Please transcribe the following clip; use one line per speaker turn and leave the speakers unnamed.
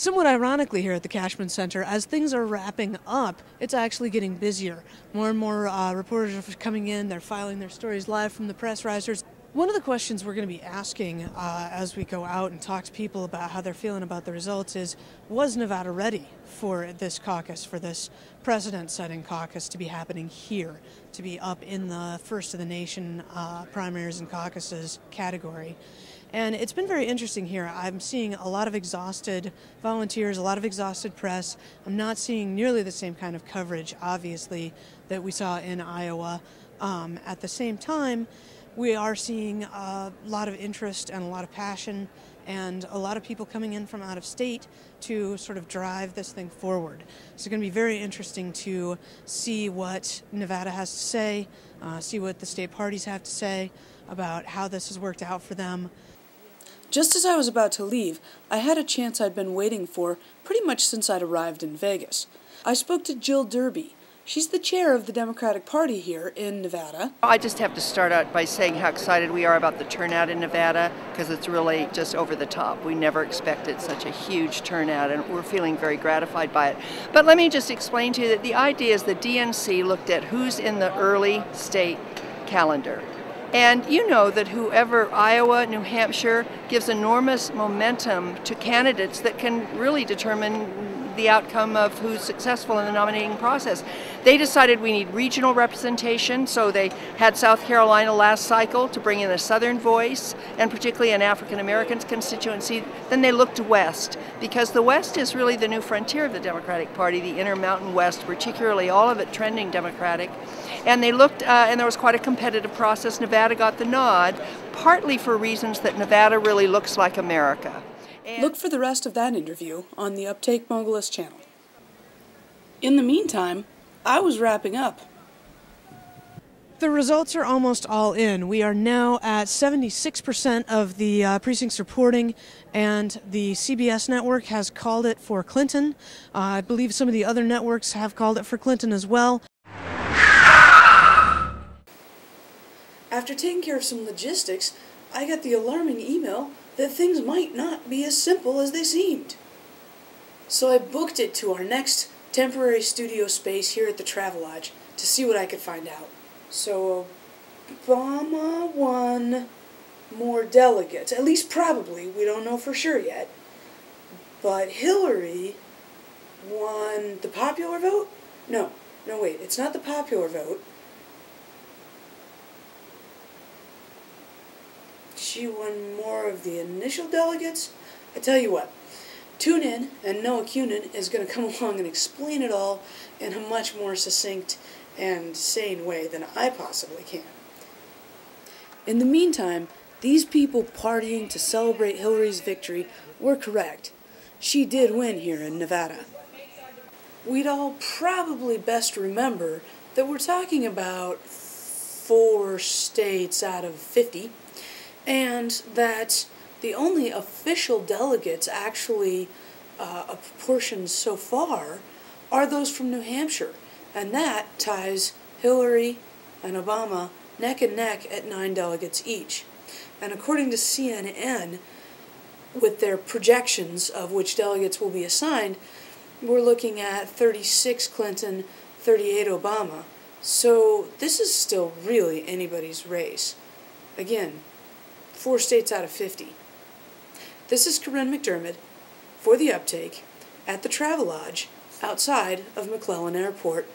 Somewhat ironically here at the Cashman Center, as things are wrapping up, it's actually getting busier. More and more reporters are coming in, they're filing their stories live from the press risers. One of the questions we're going to be asking as we go out and talk to people about how they're feeling about the results is, was Nevada ready for this caucus, for this precedent-setting caucus to be happening here, to be up in the first of the nation primaries and caucuses category? And it's been very interesting here. I'm seeing a lot of exhausted volunteers, a lot of exhausted press. I'm not seeing nearly the same kind of coverage, obviously, that we saw in Iowa. At the same time, we are seeing a lot of interest and a lot of passion and a lot of people coming in from out of state to sort of drive this thing forward. So it's going to be very interesting to see what Nevada has to say, see what the state parties have to say about how this has worked out for them.
Just as I was about to leave, I had a chance I'd been waiting for pretty much since I'd arrived in Vegas. I spoke to Jill Derby. She's the chair of the Democratic Party here in Nevada.
I just have to start out by saying how excited we are about the turnout in Nevada, because it's really just over the top. We never expected such a huge turnout, and we're feeling very gratified by it. But let me just explain to you that the idea is the DNC looked at who's in the early state calendar. And you know that whoever, Iowa, New Hampshire, gives enormous momentum to candidates that can really determine the outcome of who's successful in the nominating process. They decided we need regional representation, so they had South Carolina last cycle to bring in a southern voice, and particularly an African American constituency. Then they looked west, because the West is really the new frontier of the Democratic Party, the Intermountain West, particularly all of it trending Democratic. And they looked, and there was quite a competitive process. Nevada got the nod, partly for reasons that Nevada really looks like America.
Look for the rest of that interview on the Uptake Mogulus channel. In the meantime, I was wrapping up.
The results are almost all in. We are now at 76% of the precincts reporting, and the CBS network has called it for Clinton. I believe some of the other networks have called it for Clinton as well.
After taking care of some logistics, I got the alarming email that things might not be as simple as they seemed. So I booked it to our next temporary studio space here at the Travelodge to see what I could find out. So Obama won more delegates, at least probably, we don't know for sure yet. But Hillary won the popular vote? No, wait, it's not the popular vote. She won more of the initial delegates. I tell you what, tune in, and Noah Cunin is going to come along and explain it all in a much more succinct and sane way than I possibly can. In the meantime, these people partying to celebrate Hillary's victory were correct. She did win here in Nevada. We'd all probably best remember that we're talking about 4 states out of 50, and that the only official delegates actually apportioned so far are those from New Hampshire, and that ties Hillary and Obama neck and neck at 9 delegates each. And according to CNN, with their projections of which delegates will be assigned, we're looking at 36 Clinton, 38 Obama. So this is still really anybody's race. Again, 4 states out of 50. This is Corinne McDermott for The Uptake at the Travelodge outside of McClellan Airport.